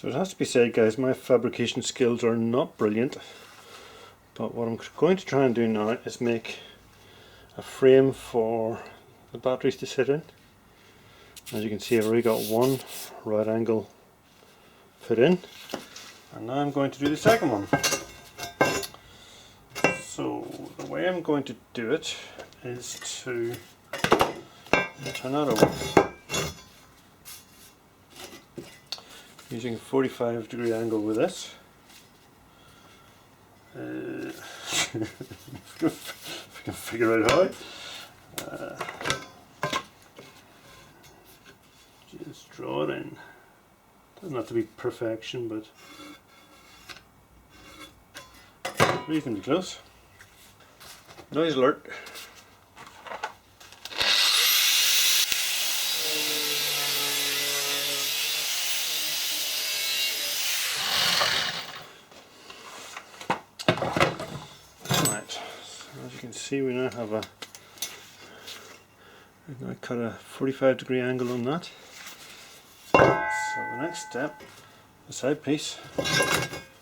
So it has to be said, guys, my fabrication skills are not brilliant, but what I'm going to try and do now is make a frame for the batteries to sit in. As you can see, I've already got one right angle put in, and now I'm going to do the second one. So the way I'm going to do it is to turn that over using a 45-degree angle with this. If I can figure out how. Just draw it in. Doesn't have to be perfection, but reasonably close. Noise alert. Right, so as you can see, we now have we've now cut a 45-degree angle on that. So the next step, the side piece,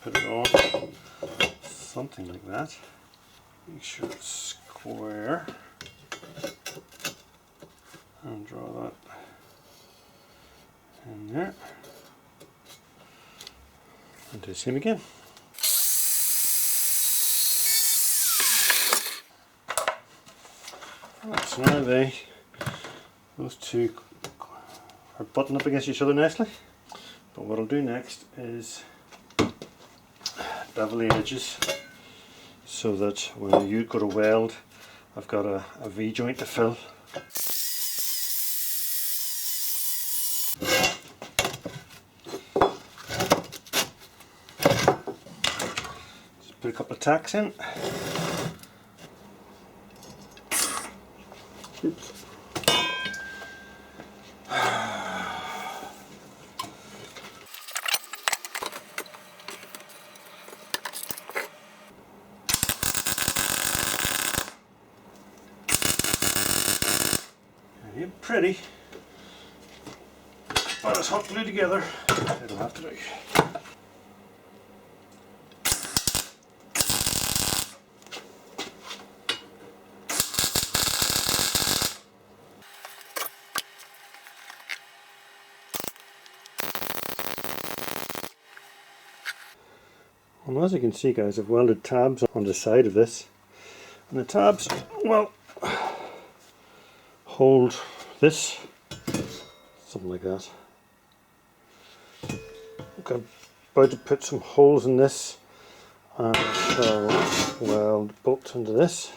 put it on something like that. Make sure it's square and draw that in there, and do the same again. Right, so now those two are buttoned up against each other nicely, but what I'll do next is bevel the edges so that when you go to weld, I've got a V-joint to fill. Just put a couple of tacks in. Oops. Ain't pretty, but it's hot glued together. It'll have to do. Well, as you can see, guys, I've welded tabs on the side of this, and the tabs, well, hold this, something like that. I'm about to put some holes in this, and shall weld bolts into this,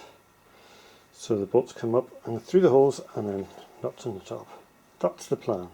so the bolts come up and through the holes, and then nuts on the top. That's the plan.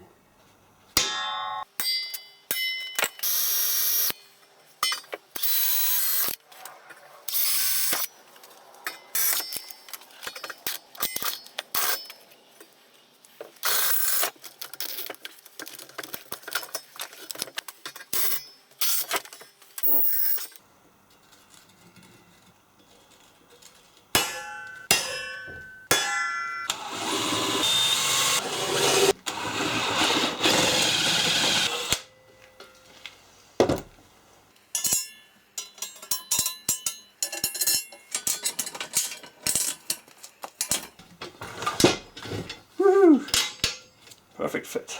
Perfect fit.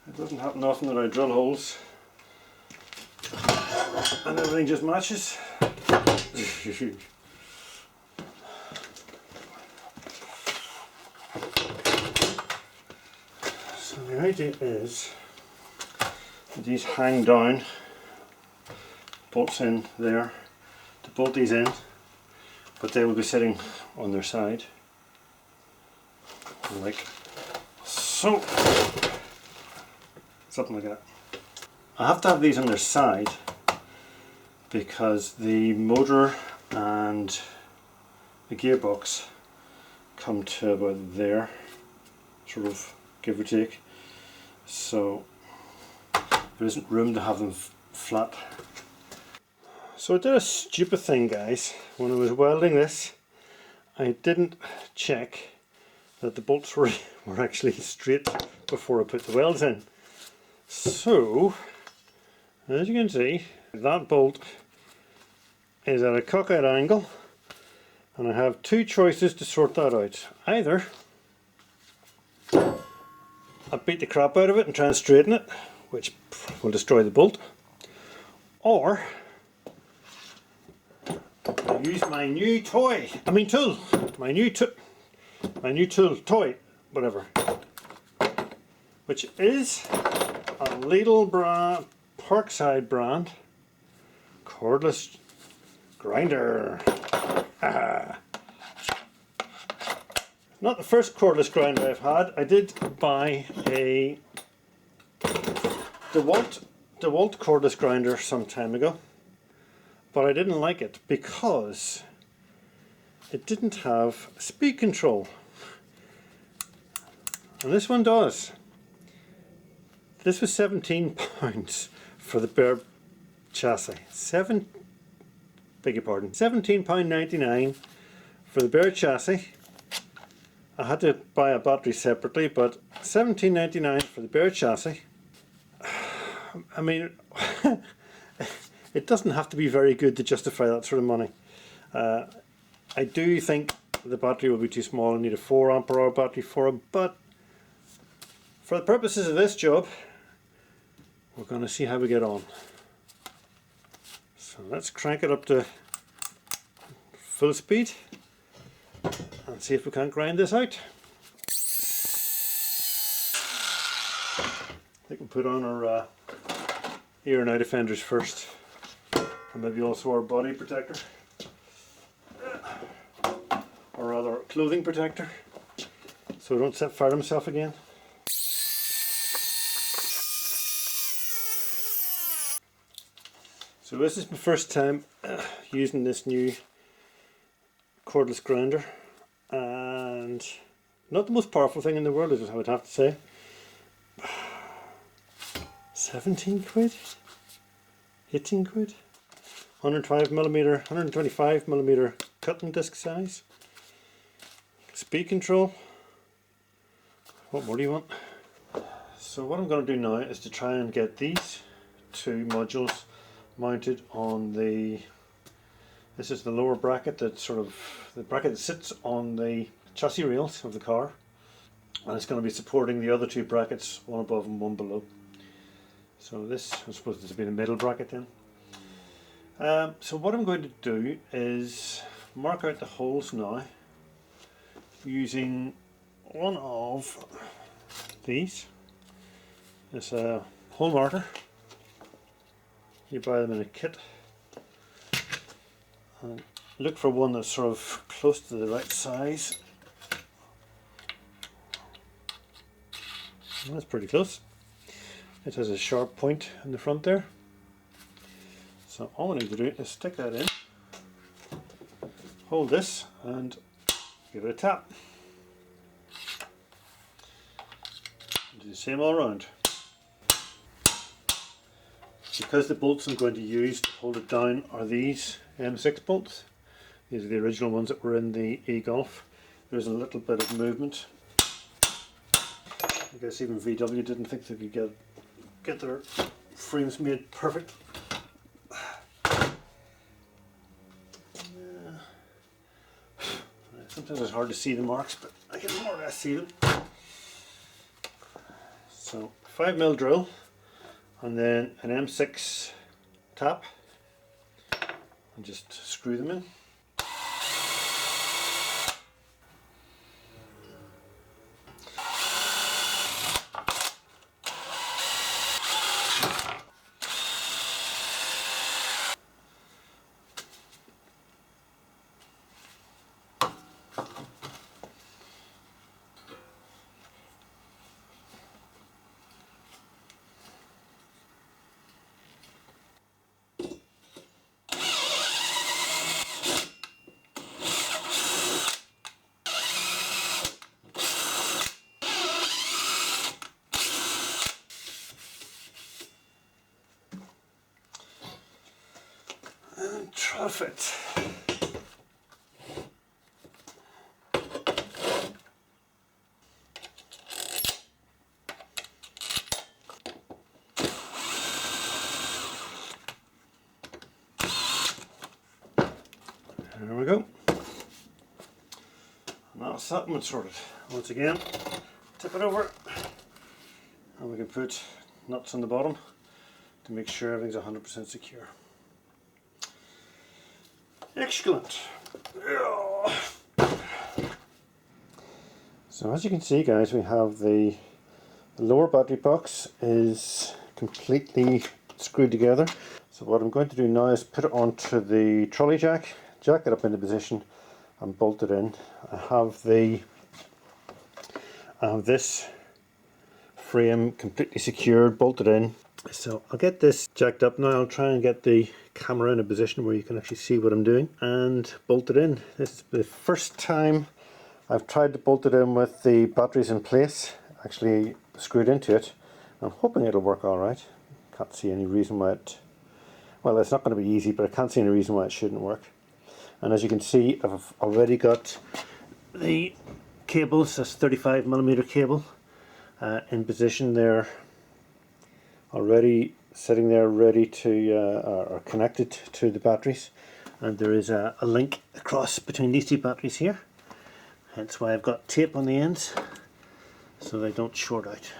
It doesn't happen often that I drill holes and everything just matches. So the idea is that these hang down, bolts in there to bolt these in, but they will be sitting on their side, like so, something like that. I have to have these on their side because the motor and the gearbox come to about there, sort of, give or take, so there isn't room to have them flat. So I did a stupid thing, guys. When I was welding this, I didn't check that the bolts were were actually straight before I put the welds in. So, as you can see, that bolt is at a cockeyed angle, and I have two choices to sort that out. Either I beat the crap out of it and try and straighten it, which will destroy the bolt, or I use my new toy, my new tool, whatever, which is a Lidl brand, Parkside brand, cordless grinder. Not the first cordless grinder I've had. I did buy a Dewalt cordless grinder some time ago, but I didn't like it because it didn't have speed control, and this one does. This was £17 for the bare chassis. £17.99 for the bare chassis. I had to buy a battery separately, but £17.99 for the bare chassis. I mean, it doesn't have to be very good to justify that sort of money. I do think the battery will be too small. I need a 4 ampere hour battery for it, but for the purposes of this job, we're going to see how we get on. So let's crank it up to full speed and see if we can't grind this out. I think we'll put on our ear and eye defenders first, and maybe also our body protector, or rather clothing protector, so we don't set fire to himself again. So this is my first time using this new cordless grinder, and not the most powerful thing in the world, I would have to say. 17 quid? 18 quid? 125mm cutting disc size. Speed control. What more do you want? So what I'm going to do now is to try and get these two modules mounted on the, this is the lower bracket, that sort of the bracket that sits on the chassis rails of the car, and it's going to be supporting the other two brackets, one above and one below. So this, I suppose this will be the middle bracket then. So what I'm going to do is mark out the holes now using one of these. It's a hole marker. You buy them in a kit, and look for one that's sort of close to the right size. And that's pretty close. It has a sharp point in the front there. So all I need to do is stick that in, hold this and give it a tap. Do the same all around. Because the bolts I'm going to use to hold it down are these M6 bolts. These are the original ones that were in the e-Golf. There's a little bit of movement. I guess even VW didn't think they could get their frames made perfect. Sometimes it's hard to see the marks, but I can more or less see them. So 5mm drill, and then an M6 tap, and just screw them in. Trough it. There we go. Now something sorted. Once again, tip it over, and we can put nuts on the bottom to make sure everything's 100% secure. Excellent. So as you can see, guys, we have the lower battery box is completely screwed together. So what I'm going to do now is put it onto the trolley jack it up into position and bolt it in. I have this frame completely secured, bolted in. So I'll get this jacked up now. I'll try and get the camera in a position where you can actually see what I'm doing and bolt it in. This is the first time I've tried to bolt it in with the batteries in place, actually screwed into it. I'm hoping it'll work alright. Can't see any reason why it, well, it's not going to be easy, but I can't see any reason why it shouldn't work. And as you can see, I've already got the cables, this 35mm cable, in position there, already sitting there ready to, or connected to the batteries. And there is a link across between these two batteries here. Hence why I've got tape on the ends so they don't short out.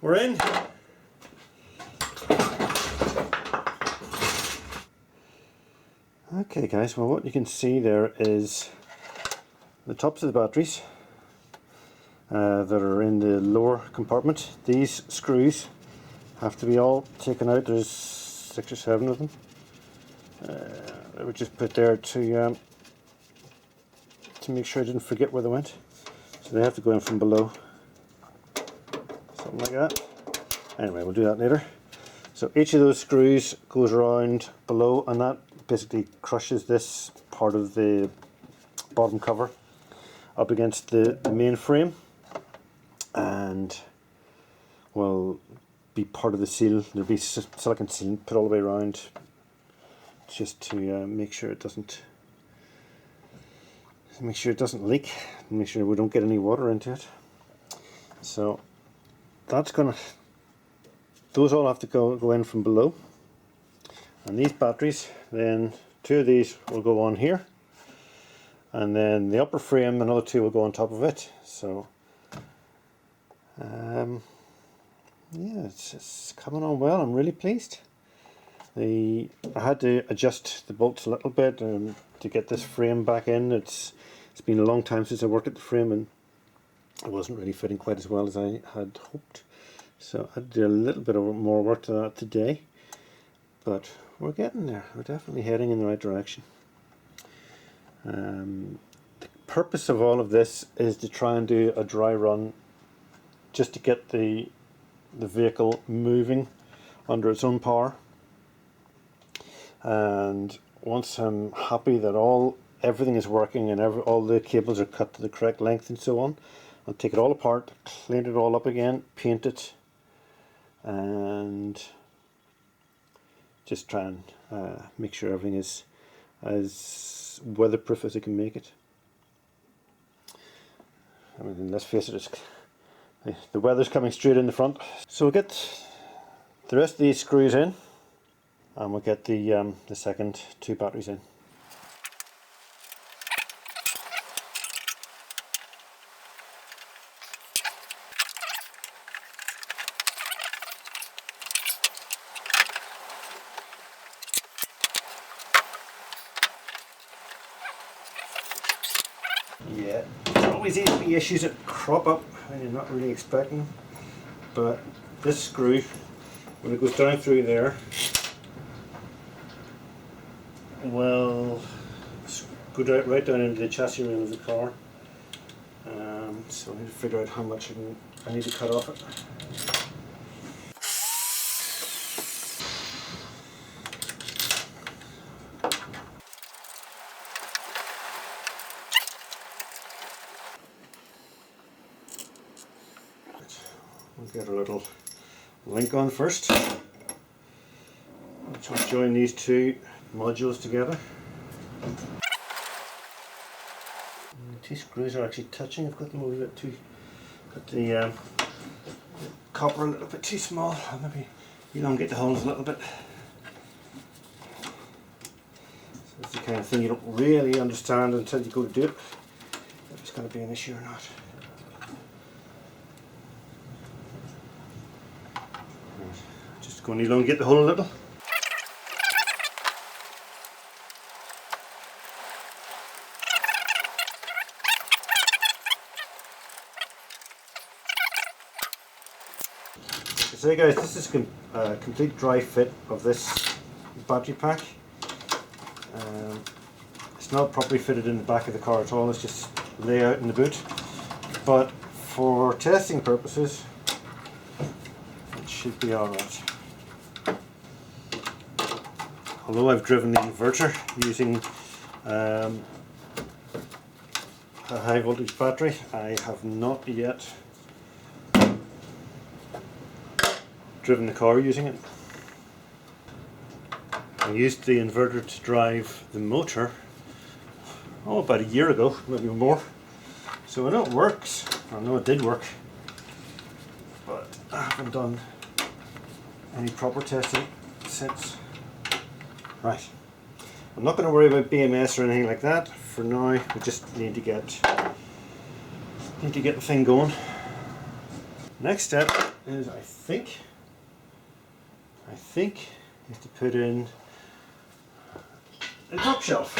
We're in. Okay guys, well what you can see there is the tops of the batteries that are in the lower compartment. These screws have to be all taken out. There's 6 or 7 of them. They were just put there to make sure I didn't forget where they went. So they have to go in from below. Something like that. Anyway, we'll do that later. So each of those screws goes around below, and that basically crushes this part of the bottom cover up against the main frame, and will be part of the seal. There'll be silicone seal put all the way around, just to make sure it doesn't leak, and make sure we don't get any water into it. So those all have to go in from below, and these batteries, then 2 of these will go on here, and then the upper frame, another 2 will go on top of it. So yeah, it's coming on well. I'm really pleased. I had to adjust the bolts a little bit to get this frame back in. It's been a long time since I worked at the frame, and it wasn't really fitting quite as well as I had hoped. So I had to do a little bit of more work to that today, but we're getting there. We're definitely heading in the right direction. The purpose of all of this is to try and do a dry run, just to get the the vehicle moving under its own power. And once I'm happy that everything is working and all the cables are cut to the correct length and so on, I'll take it all apart, clean it all up again, paint it, and just try and make sure everything is as weatherproof as I can make it. I mean, let's face it, the weather's coming straight in the front. So we'll get the rest of these screws in, and we'll get the second 2 batteries in. Yeah, there's always seems to be issues that crop up when you're not really expecting, but this screw, when it goes down through there, will go right down into the chassis ring of the car. So I need to figure out how much I need to cut off it. We'll get a little link on first, which will join these 2 modules together. The 2 screws are actually touching. I've got them a little bit too, got the copper a little bit too small. I'll maybe elongate the holes a little bit. So it's the kind of thing you don't really understand until you go to do it, if it's going to be an issue or not. Just going to elongate the hole a little. So guys, this is a complete dry fit of this battery pack. It's not properly fitted in the back of the car at all, it's just lay out in the boot. But for testing purposes, it should be alright. Although I've driven the inverter using a high voltage battery, I have not yet driven the car using it. I used the inverter to drive the motor about a year ago, maybe more. So I know it works, I know it did work, but I haven't done any proper testing since. Right, I'm not going to worry about BMS or anything like that. For now, we just need to get the thing going. Next step is, I think is to put in a top shelf.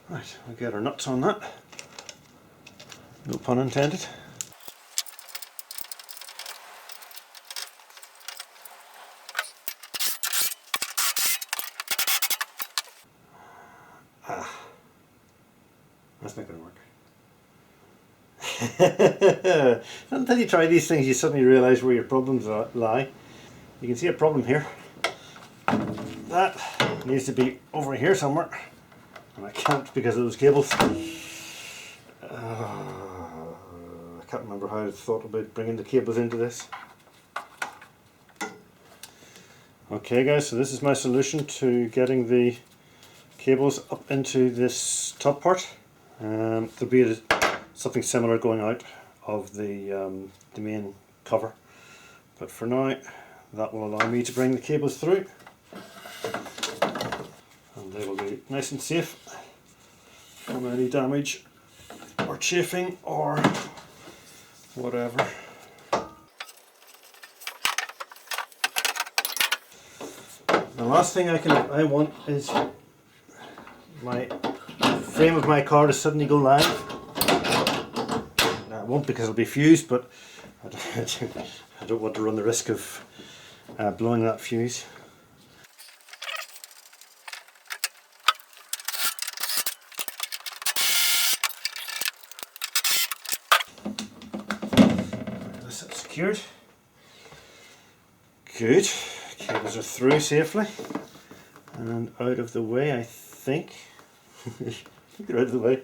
Right, we'll get our nuts on that. No pun intended. That's not going to work. Until you try these things, you suddenly realise where your problems lie. You can see a problem here. That needs to be over here somewhere, and I can't because of those cables. I can't remember how I thought about bringing the cables into this. Okay guys, so this is my solution to getting the cables up into this top part. There'll be something similar going out of the main cover, but for now that will allow me to bring the cables through, and they will be nice and safe from any damage or chafing or whatever. The last thing I want is my frame of my car to suddenly go live. Now, it won't because it'll be fused, but I don't want to run the risk of blowing that fuse. secured. Good. Cables are through safely and out of the way, I think. I think they're out of the way.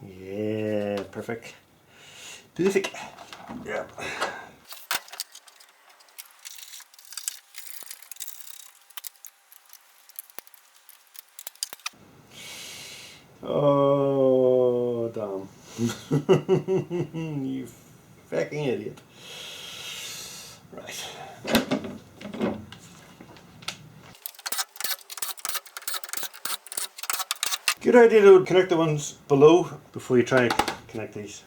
Yeah, perfect. Perfect. Yeah. Oh, damn. You fucking idiot. Right. Good idea to connect the ones below before you try and connect these.